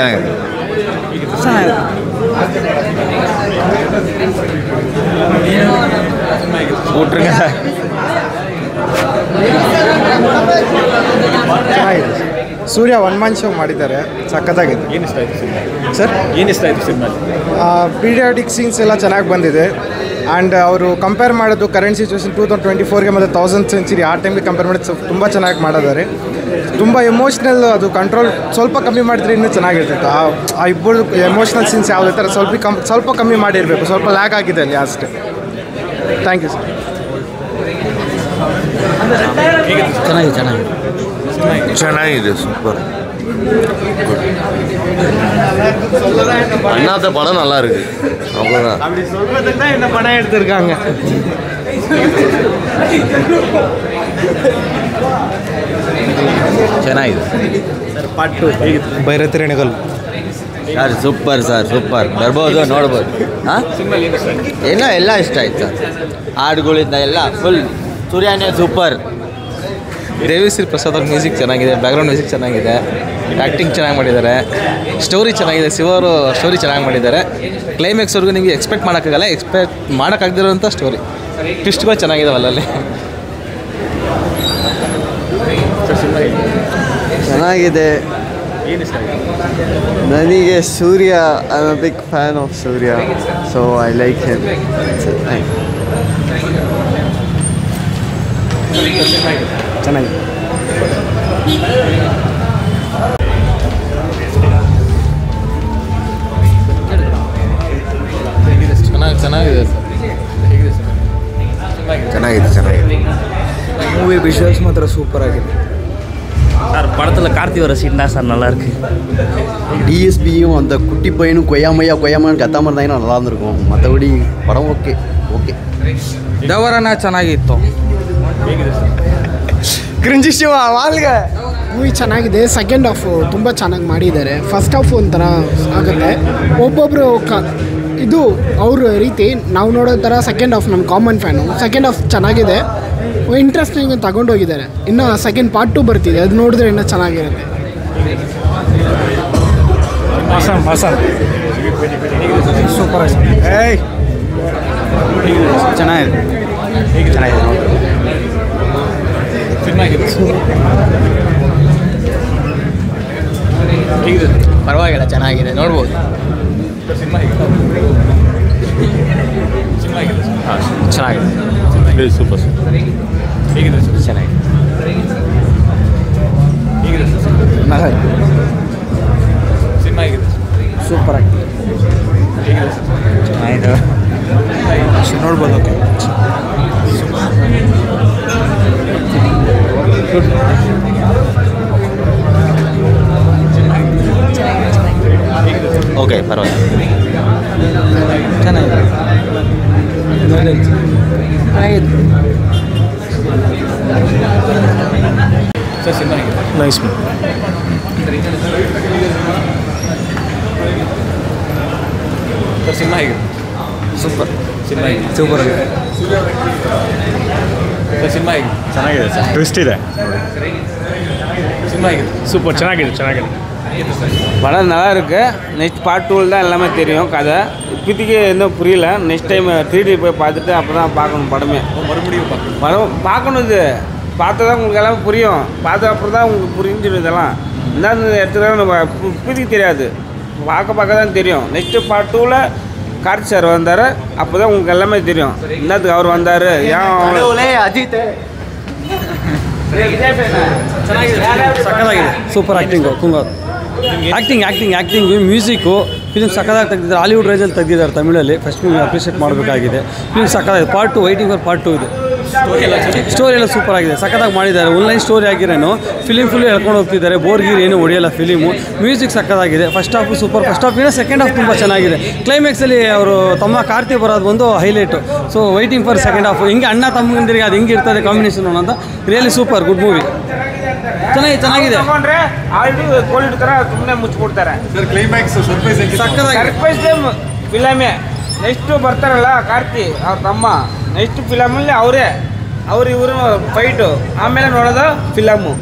ಚೆನ್ನಾಗಿದೆ. ಸೂರ್ಯ one man show ಮಾಡಿದ್ದಾರೆ, ಸಖತ್ತಾಗಿದೆ. ಏನು ಇಷ್ಟ ಆಯಿತು ಸಿನಿಮಾ ಸರ್? ಏನು ಇಷ್ಟ ಆಯಿತು ಸಿನಿಮಾ? ಪೀರಿಯಾಡಿಕ್ ಸೀನ್ಸ್ ಎಲ್ಲ ಚೆನ್ನಾಗಿ ಬಂದಿದೆ. ಆ್ಯಂಡ್ ಅವರು ಕಂಪೇರ್ ಮಾಡೋದು ಕರೆಂಟ್ ಸಿಚುವೇಶನ್ 2024ಗೆ ಮತ್ತು 1000th ಸೆಂಚುರಿ ಆ ಟೈಮ್ಗೆ ಕಂಪೇರ್ ಮಾಡಿ ತುಂಬ ಚೆನ್ನಾಗಿ ಮಾಡಿದ್ದಾರೆ. ತುಂಬ ಎಮೋಷ್ನಲ್, ಅದು ಕಂಟ್ರೋಲ್ ಸ್ವಲ್ಪ ಕಮ್ಮಿ ಮಾಡಿದ್ರೆ ಇನ್ನೂ ಚೆನ್ನಾಗಿರ್ತೈತೆ. ಆ ಇಬ್ಬರು ಎಮೋಷ್ನಲ್ ಸೀನ್ಸ್ ಯಾವುದೇ ಥರ ಸ್ವಲ್ಪ ಕಮ್ಮಿ ಮಾಡಿರಬೇಕು, ಸ್ವಲ್ಪ ಲ್ಯಾಕ್ ಆಗಿದೆ ಅಲ್ಲಿ ಅಷ್ಟೇ. Thank you sir. ಚೆನ್ನಾಗಿದೆ, சூப்பர். அண்ணாத்த படம் நல்லா இருக்கு, அவ்வளோதான். அப்படி சொல்றதுக்கு தான் என்ன படம் எடுத்திருக்காங்க. ಚೆನ್ನಾಗಿದೆ ಸರ್. ಪಾರ್ಟ್ 2 ಬೈರತಿರಣಗಳು ಸರ್. Super sir, super. ಬರ್ಬೋದು, ನೋಡ್ಬೋದು. ಹಾಂ, ಸಿನಿಮಾ ಏನು ಇಷ್ಟ ಆಯಿತು? ಏನೋ ಎಲ್ಲ ಇಷ್ಟ ಆಯ್ತು ಸರ್. ಹಾಡುಗಳಿಂದ ಎಲ್ಲ ಫುಲ್ ಸೂರ್ಯನೇ ಸೂಪರ್. ದೇವಿಶ್ರೀ ಪ್ರಸಾದ್ ಅವ್ರ ಮ್ಯೂಸಿಕ್ ಚೆನ್ನಾಗಿದೆ, ಬ್ಯಾಕ್ಗ್ರೌಂಡ್ ಮ್ಯೂಸಿಕ್ ಚೆನ್ನಾಗಿದೆ, ಆ್ಯಕ್ಟಿಂಗ್ ಚೆನ್ನಾಗಿ ಮಾಡಿದ್ದಾರೆ, ಸ್ಟೋರಿ ಚೆನ್ನಾಗಿದೆ. ಶಿವ ಅವರು ಸ್ಟೋರಿ ಚೆನ್ನಾಗಿ ಮಾಡಿದ್ದಾರೆ. ಕ್ಲೈಮ್ಯಾಕ್ಸ್ವರೆಗೂ ನಿಮಗೆ ಎಕ್ಸ್ಪೆಕ್ಟ್ ಮಾಡೋಕ್ಕಾಗಲ್ಲ, ಮಾಡೋಕ್ಕಾಗದಿರೋಂಥ ಸ್ಟೋರಿ, ಟ್ವಿಸ್ಟ್ಗಳು ಚೆನ್ನಾಗಿದಾವಲ್ಲ ಅಲ್ಲಿ. ಚೆನ್ನಾಗಿದೆ. ಏನು ಇಷ್ಟ ಆಯಿತು? ನನಗೆ Surya, I am a big fan of Surya, so I like him. ಚೆನ್ನಾಗಿದೆ. ಚೆನ್ನಾಗಿದೆ ಸರ್. ಚೆನ್ನಾಗಿದೆ. மூவி விஷுவல்ஸ் மாத்திரம் சூப்பராக இருக்குது சார். படத்தில் கார்த்தி வர சீன் தான் சார் நல்லாயிருக்கு. டிஎஸ்பியும் அந்த குட்டி பையனும் கொய்யாமையான்னு கத்தாமல் இருந்தாங்கன்னா நல்லா இருந்திருக்கும். மற்றபடி படம் ஓகே. ದವರನ ಚೆನ್ನಾಗಿತ್ತು. ಕ್ರಿಂಜಿ ಶಿವ ವಾಲ್ಗ ಮೂವಿ ಚೆನ್ನಾಗಿದೆ. ಸೆಕೆಂಡ್ ಹಾಫು ತುಂಬ ಚೆನ್ನಾಗಿ ಮಾಡಿದ್ದಾರೆ. ಫಸ್ಟ್ ಹಾಫ್ ಒಂಥರ ಆಗುತ್ತೆ, ಒಬ್ಬೊಬ್ಬರು ಇದು ಅವ್ರ ರೀತಿ ನಾವು ನೋಡೋ ಥರ. ಸೆಕೆಂಡ್ ಹಾಫ್ ನಮ್ಮ ಕಾಮನ್ ಫ್ಯಾನು. ಸೆಕೆಂಡ್ ಹಾಫ್ ಚೆನ್ನಾಗಿದೆ, ಇಂಟ್ರೆಸ್ಟಿಂಗ್ ತಗೊಂಡೋಗಿದ್ದಾರೆ. ಇನ್ನು ಸೆಕೆಂಡ್ ಪಾರ್ಟ್ 2 ಬರ್ತಿದೆ, ಅದು ನೋಡಿದ್ರೆ ಇನ್ನೂ ಚೆನ್ನಾಗಿರುತ್ತೆ. ಸೂಪರ್ ಆಗಿದೆ. ಚೆನ್ನಾಗಿದೆ. ಪರವಾಗಿಲ್ಲ, ಚೆನ್ನಾಗಿದೆ, ನೋಡ್ಬೋದು. ಚೆನ್ನಾಗಿದೆ. ಸೂಪರ್. ಹೇಗಿದೆ ಸರ್? ಚೆನ್ನಾಗಿದೆ. ಹೇಗಿದೆ ಸರ್? ಸಿನಿಮಾ ಹೇಗಿದೆ? ಸೂಪರ್ ಆಗಿದೆ. ಹೇಗಿದೆ ಸರ್? ಚೆನ್ನಾಗಿದೆ, ನೋಡ್ಬೋದು. ಓಕೆ. ಓಕೆ, ಪರವಾಗಿಲ್ಲ. ಚೆನ್ನಾಗಿದೆ. ಸರ್ ಸಿನಿಮಾ ಹೇಗಿದೆ? ನೈಸ್. ಸರ್ ಸಿನಿಮಾ ಹೇಗಿದೆ? ಸೂಪರ್. ಸಿನಿಮಾ ಹೇಗಿದೆ? ಸೂಪರ್ ಆಗಿದೆ. ಸರ್ ಸಿನಿಮಾ ಹೇಗಿದೆ? ಚೆನ್ನಾಗಿದೆ ಸರ್, ಟ್ವಿಸ್ಟ್ ಇದೆ. சினிமா சூப்பர், ಚೆನ್ನಾಗಿದೆ. படம் நல்லா இருக்குது. நெக்ஸ்ட் பார்ட் 2 தான் எல்லாமே தெரியும் கதை. இப்போதைக்கு இன்னும் புரியல. நெக்ஸ்ட் டைம் 3D போய் பார்த்துட்டு அப்போ தான் பார்க்கணும் படமே. மறுபடியும் பார்க்கணும். இது பார்த்தா தான் உங்களுக்கு எல்லாம் புரியும். பார்த்த அப்புறம் தான் உங்களுக்கு புரிஞ்சிடும். இதெல்லாம் இந்தாந்த இடத்துல நம்ம இப்போதைக்கு தெரியாது, பார்க்க தான் தெரியும். நெக்ஸ்ட்டு பார்ட் 2ல் கார்த்தி சார் வந்தார், அப்போ தான் உங்களுக்கு எல்லாமே தெரியும். என்னத்துக்கு அவர் வந்தார், ஏன் ಅಜಿತ್. ಸಕ್ಕತ್ತಾಗಿದೆ. ಸೂಪರ್ ಆ್ಯಕ್ಟಿಂಗು, ಕುಂಗರ್ ಆ್ಯಕ್ಟಿಂಗ್ ಮ್ಯೂಸಿಕ್ಕು ಫಿಲ್ಮ್ ಸಕ್ಕತ್ತಾಗಿ ತೆಗೆದಿದ್ದಾರೆ. ಹಾಲಿವುಡ್ ರೇಂಜಲ್ಲಿ ತೆಗೆದಿದ್ದಾರೆ ತಮಿಳಲ್ಲಿ. ಫಸ್ಟ್ ಫಿಲ್ಮ್ ಅಪ್ರಿಷಿಯೇಟ್ ಮಾಡಬೇಕಾಗಿದೆ. ಫಿಲ್ಮ್ ಸಕ್ಕತ್ತಾಗಿದೆ. ಪಾರ್ಟ್ 2 ವೈಟಿಂಗ್ ಫಾರ್ ಪಾರ್ಟ್ 2 ಇದೆ. ಸ್ಟೋರಿ ಎಲ್ಲ ಸೂಪರ್ ಆಗಿದೆ, ಸಕ್ಕತ್ತಾಗಿ ಮಾಡಿದ್ದಾರೆ. ಆನ್ಲೈನ್ ಸ್ಟೋರಿ ಆಗಿರೇನು ಫಿಲಿಮ್ ಫುಲ್ ಹೇಳ್ಕೊಂಡು ಹೋಗ್ತಿದ್ದಾರೆ. ಬೋರ್ಗೀರ್ ಏನು ಹೊಡೆಯಲ್ಲ ಫಿಲಿಮು. ಮ್ಯೂಸಿಕ್ ಸಕ್ಕತ್ತಾಗಿದೆ. First half super. ಫಸ್ಟ್ ಹಾಫಿನ ಸೆಕೆಂಡ್ ಹಾಫ್ ತುಂಬ ಚೆನ್ನಾಗಿದೆ. ಕ್ಲೈಮ್ಯಾಕ್ಸಲ್ಲಿ ಅವರು ತಮ್ಮ ಕಾರ್ತಿ ಬರೋದು ಒಂದು highlight. So waiting for second half. ಹಿಂಗೆ ಅಣ್ಣ ತಮ್ಮಂದಿರಿಗೆ ಅದು ಹಿಂಗೆ ಇರ್ತದೆ ಕಾಂಬಿನೇಷನ್ ಅಂತ. Really super, good movie. ಚೆನ್ನಾಗಿದೆ. ಆಲ್ರೆಡಿ ಕೋಲ್ಡ್ ಥರ ಸುಮ್ಮನೆ ಮುಚ್ಚಿಬಿಡ್ತಾರೆ. ಸರ್ಪ್ರೈಸ್ ಫಿಲಮೇ. ನೆಕ್ಸ್ಟ್ ಬರ್ತಾರಲ್ಲ ಕಾರ್ತಿ ಅವ್ರ ತಮ್ಮ, ನೆಕ್ಸ್ಟ್ ಫಿಲಮಲ್ಲಿ ಅವ್ರು ಇವರು ಫೈಟು, ಆಮೇಲೆ ನೋಡೋದು ಫಿಲಮು.